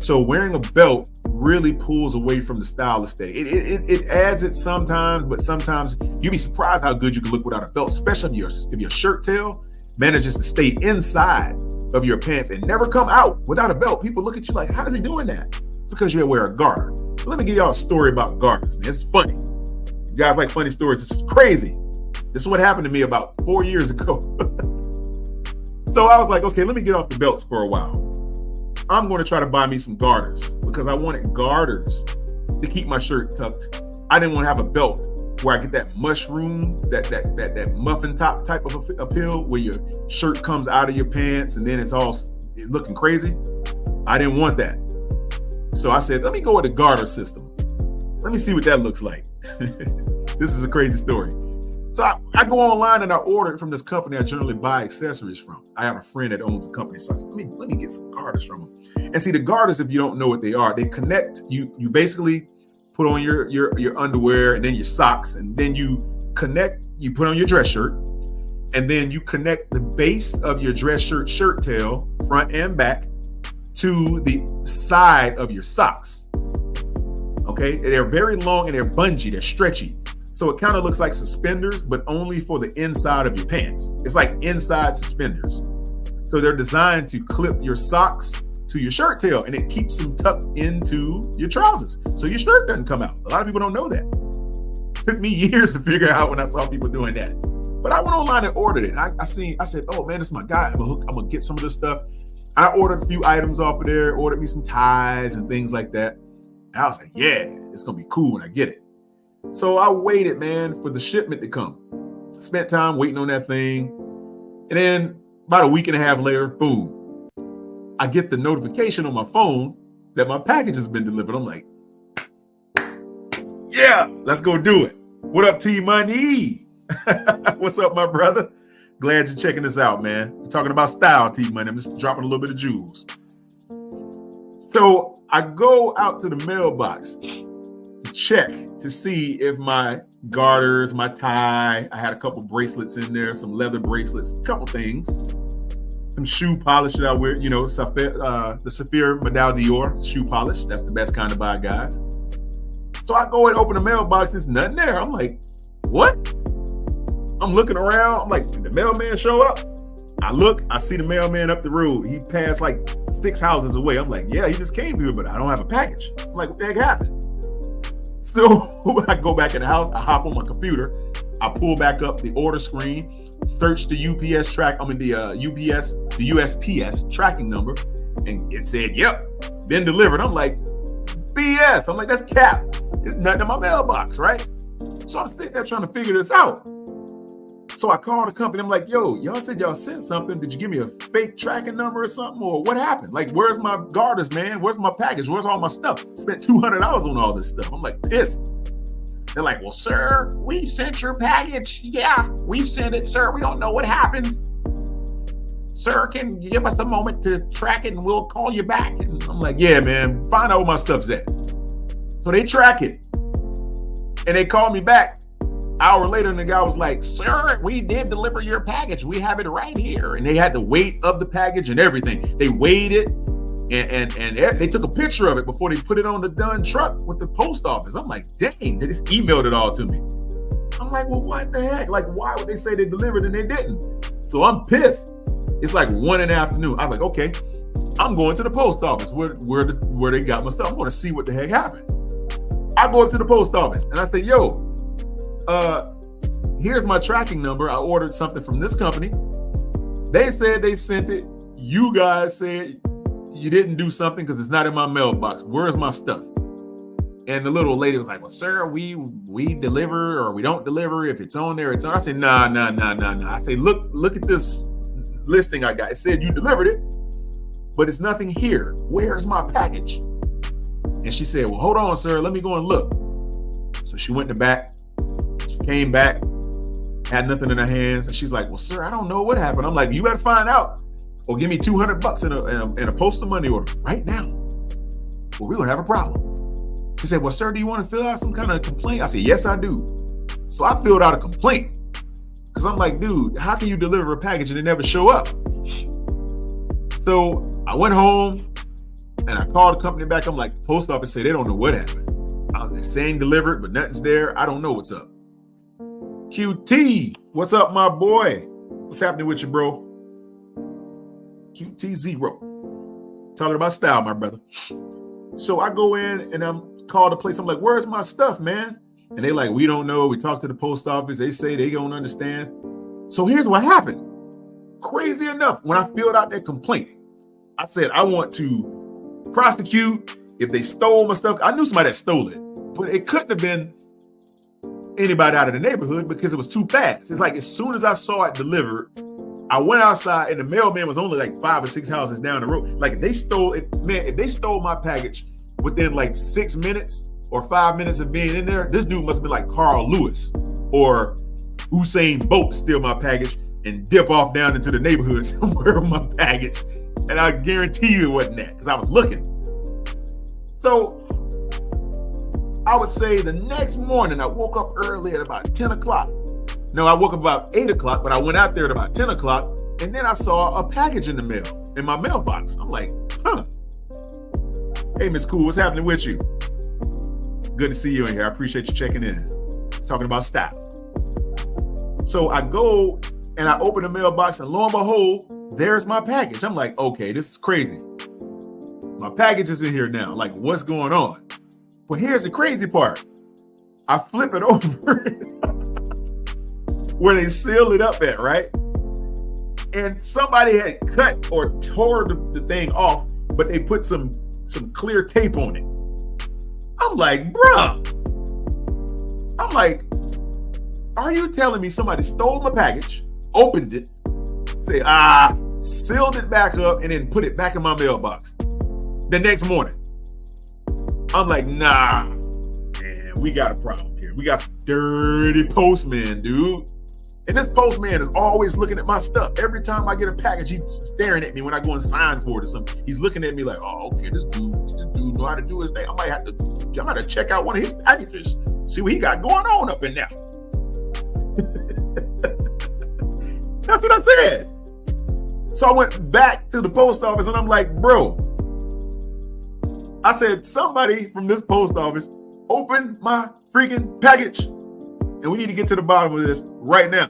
So wearing a belt really pulls away from the style aesthetic. It adds it sometimes, but sometimes you'd be surprised how good you can look without a belt, especially if your shirt tail manages to stay inside of your pants and never come out without a belt. People look at you like, how is he doing that? It's because you wear a garter. But let me give y'all a story about garters, man. It's funny. You guys like funny stories. This is crazy. This is what happened to me about 4 years ago. So I was like, okay, let me get off the belts for a while. I'm going to try to buy me some garters because I wanted garters to keep my shirt tucked. I didn't want to have a belt where I get that mushroom, that muffin top type of appeal where your shirt comes out of your pants and then it's all looking crazy. I didn't want that. So I said, let me go with the garter system. Let me see what that looks like. This is a crazy story. So I go online and I order it from this company I generally buy accessories from. I have a friend that owns a company. So I said, let me get some garters from them. And see, the garters, if you don't know what they are, they connect. You basically put on your underwear and then your socks, and then you put on your dress shirt, and then you connect the base of your dress shirt tail, front and back, to the side of your socks. Okay, they're very long and they're bungee, they're stretchy. So it kind of looks like suspenders, but only for the inside of your pants. It's like inside suspenders. So they're designed to clip your socks to your shirt tail, and it keeps them tucked into your trousers, so your shirt doesn't come out. A lot of people don't know that. It took me years to figure out when I saw people doing that. But I went online and ordered it. I said, oh man, this is my guy. I'm gonna get some of this stuff. I ordered a few items off of there, ordered me some ties and things like that. And I was like, yeah, it's gonna be cool when I get it. So I waited, man, for the shipment to come. Spent time waiting on that thing. And then about a week and a half later, boom, I get the notification on my phone that my package has been delivered. I'm like, yeah, let's go do it. What up, T-Money? What's up, my brother? Glad you're checking this out, man. We're talking about style, T-Money. I'm just dropping a little bit of jewels. So I go out to the mailbox to check to see if my garters, my tie, I had a couple bracelets in there, some leather bracelets, a couple things, some shoe polish that I wear, the Saphir Medal Dior shoe polish. That's the best kind to buy, guys. So I go and open the mailbox. There's nothing there. I'm like, what? I'm looking around. I'm like, did the mailman show up? I look, I see the mailman up the road. He passed like 6 houses away. I'm like, yeah, he just came through, but I don't have a package. I'm like, what the heck happened? So I go back in the house. I hop on my computer. I pull back up the order screen, search the UPS the USPS tracking number, and it said, yep, been delivered. I'm like, BS. I'm like, that's cap. There's nothing in my mailbox, right? So I'm sitting there trying to figure this out. So I called the company. I'm like, yo, y'all said y'all sent something. Did you give me a fake tracking number or something? Or what happened? Like, where's my garters, man? Where's my package? Where's all my stuff? Spent $200 on all this stuff. I'm like pissed. They're like, well, sir, we sent your package. Yeah, we sent it, sir. We don't know what happened. Sir, can you give us a moment to track it and we'll call you back? And I'm like, yeah, man, find out where my stuff's at. So they track it. And they called me back. Hour later, and the guy was like, sir, we did deliver your package. We have it right here. And they had the weight of the package and everything. They weighed it and they took a picture of it before they put it on the done truck with the post office. I'm like, dang, they just emailed it all to me. I'm like, well, what the heck? Like, why would they say they delivered and they didn't? So I'm pissed. It's like 1 in the afternoon. I'm like, okay, I'm going to the post office where they got my stuff. I'm going to see what the heck happened. I go up to the post office and I say, yo, here's my tracking number. I ordered something from this company. They said they sent it. You guys said you didn't do something because it's not in my mailbox. Where's my stuff? And the little lady was like, well, sir, we deliver or we don't deliver. If it's on there, it's on. I said, nah. I say, look at this listing I got. It said you delivered it, but it's nothing here. Where's my package? And she said, well, hold on, sir. Let me go and look. So she went in the back. Came back, had nothing in her hands, and she's like, well, sir, I don't know what happened. I'm like, you better find out or give me $200 in a postal money order right now, or we're gonna have a problem. She said, well, sir, do you want to fill out some kind of complaint? I said, yes, I do. So I filled out a complaint because I'm like, dude, how can you deliver a package and it never show up? So I went home and I called the company back. I'm like, the post office said they don't know what happened. I was like, saying delivered, but nothing's there. I don't know what's up. QT, what's up, my boy? What's happening with you, bro? QT0. Talking about style, my brother. So I go in and I'm called the place. I'm like, where's my stuff, man? And they like, we don't know. We talked to the post office. They say they don't understand. So here's what happened. crazy enough, when I filled out that complaint, I said, I want to prosecute if they stole my stuff. I knew somebody that stole it, but it couldn't have been anybody out of the neighborhood because it was too fast. It's like as soon as I saw it delivered, I went outside and the mailman was only like 5 or 6 houses down the road. Like if they stole it, man, if they stole my package within like 6 minutes or 5 minutes of being in there, this dude must have been like Carl Lewis or Usain Bolt steal my package and dip off down into the neighborhood somewhere with my package. And I guarantee you it wasn't that because I was looking. So I would say the next morning, I woke up early at about 10 o'clock. No, I woke up about 8 o'clock, but I went out there at about 10 o'clock, and then I saw a package in the mail, in my mailbox. I'm like, huh. Hey, Miss Cool, what's happening with you? Good to see you in here. I appreciate you checking in. Talking about style. So I go and I open the mailbox, and lo and behold, there's my package. I'm like, okay, this is crazy. My package is in here now. Like, what's going on? Well, here's the crazy part. I flip it over where they seal it up at, right? And somebody had cut or tore the thing off, but they put some clear tape on it. I'm like, bruh. I'm like, are you telling me somebody stole my package, opened it, sealed it back up, and then put it back in my mailbox the next morning? I'm like, nah, man, we got a problem here. We got dirty postman, dude. And this postman is always looking at my stuff. Every time I get a package, he's staring at me when I go and sign for it or something. He's looking at me like, oh, okay, this dude know how to do his thing. I might have to check out one of his packages, see what he got going on up in there. That's what I said. So I went back to the post office and I'm like, bro, I said, somebody from this post office open my freaking package. And we need to get to the bottom of this right now.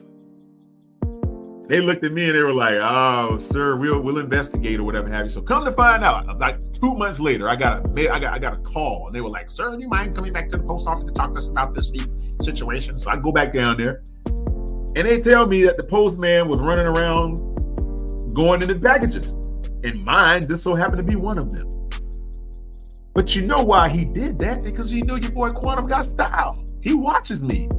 They looked at me and they were like, oh, sir, we'll investigate or whatever have you. So come to find out, like 2 months later, I got a call and they were like, sir, do you mind coming back to the post office to talk to us about this situation? So I go back down there and they tell me that the postman was running around going into packages. And mine just so happened to be one of them. But you know why he did that? Because he knew your boy Quantum got style. He watches me.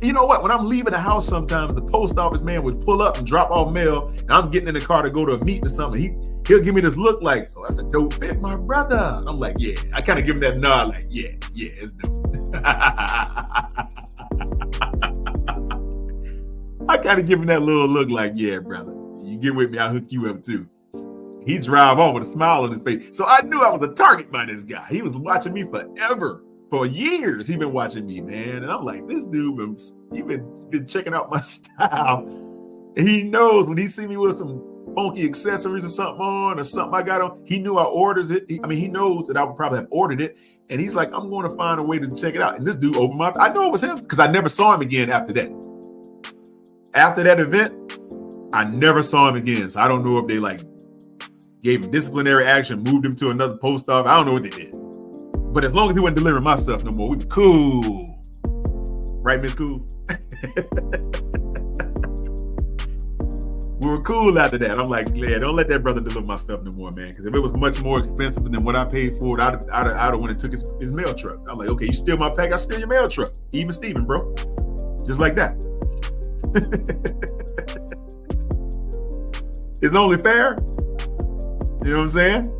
You know what? When I'm leaving the house sometimes, the post office man would pull up and drop off mail, and I'm getting in the car to go to a meeting or something. He'll give me this look like, oh, that's a dope fit, my brother. And I'm like, yeah. I kind of give him that nod like, yeah, it's dope. I kind of give him that little look like, yeah, brother. You get with me, I'll hook you up too. He drive off with a smile on his face. So I knew I was a target by this guy. He was watching me forever. For years, he been watching me, man. And I'm like, this dude, he been checking out my style. And he knows when he see me with some funky accessories or something on or something I got on, he knew I orders it. He knows that I would probably have ordered it. And he's like, I'm going to find a way to check it out. And this dude opened my, I know it was him because I never saw him again after that. After that event, I never saw him again. So I don't know if they like gave him disciplinary action, moved him to another post office. I don't know what they did. But as long as he wasn't delivering my stuff no more, we were cool. Right, Miss Cool? We were cool after that. I'm like, yeah, don't let that brother deliver my stuff no more, man. Because if it was much more expensive than what I paid for it, I'd have went and took his mail truck. I'm like, okay, you steal my pack, I steal your mail truck. Even Steven, bro. Just like that. It's only fair. You know what I'm saying?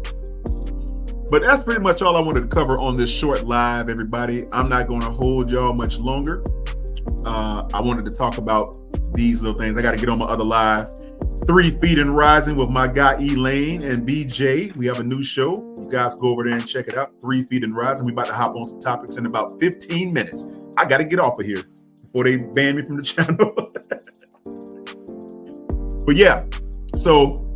But that's pretty much all I wanted to cover on this short live, everybody. I'm not going to hold y'all much longer. I wanted to talk about these little things. I got to get on my other live. 3 Feet and Rising with my guy Elaine and BJ. We have a new show. You guys go over there and check it out. 3 Feet and Rising. We about to hop on some topics in about 15 minutes. I got to get off of here before they ban me from the channel. But yeah, so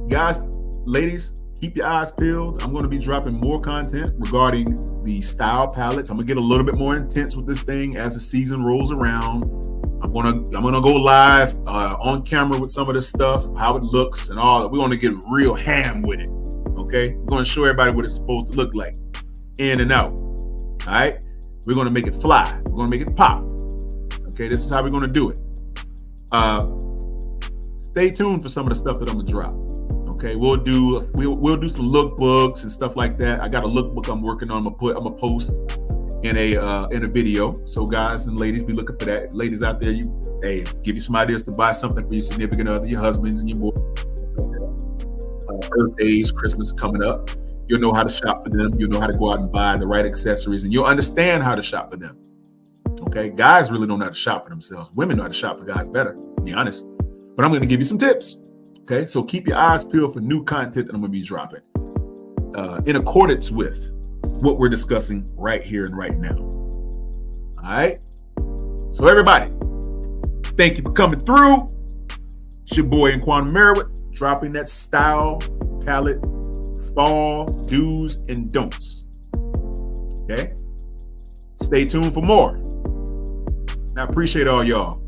guys, ladies, keep your eyes peeled. I'm going to be dropping more content regarding the style palettes. I'm going to get a little bit more intense with this thing as the season rolls around. I'm gonna go live on camera with some of this stuff, how it looks and all that. We're gonna get real ham with it. Okay, we're gonna show everybody what it's supposed to look like, in and out. All right, we're gonna make it fly. We're gonna make it pop. Okay, this is how we're gonna do it. stay tuned for some of the stuff that I'm gonna drop. Okay, we'll do some lookbooks and stuff like that. I got a lookbook I'm working on. I'm gonna post in a video. So guys and ladies, be looking for that. Ladies out there, give you some ideas to buy something for your significant other, your husbands and your boys. Birthdays, Christmas coming up. You'll know how to shop for them. You'll know how to go out and buy the right accessories, and you'll understand how to shop for them. Okay, guys really don't know how to shop for themselves. Women know how to shop for guys better, to be honest. But I'm going to give you some tips. Okay, so keep your eyes peeled for new content that I'm going to be dropping in accordance with what we're discussing right here and right now. All right. So everybody, thank you for coming through. It's your boy Inquan Merritt, dropping that style palette, fall do's and don'ts. Okay. Stay tuned for more. And I appreciate all y'all.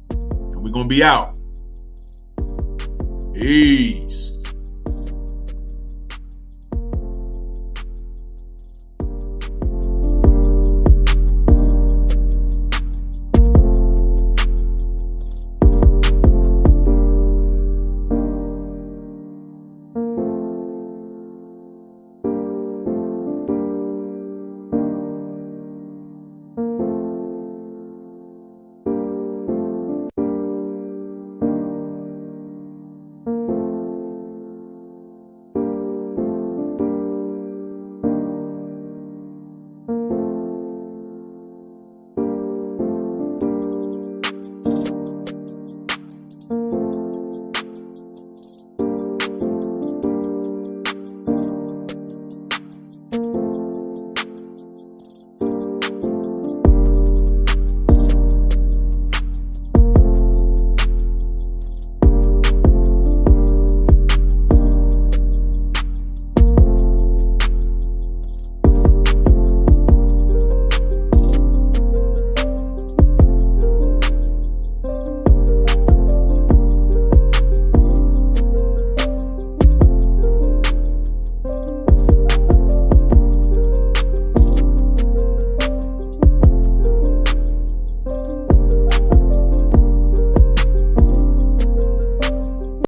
And we're going to be out. Hey.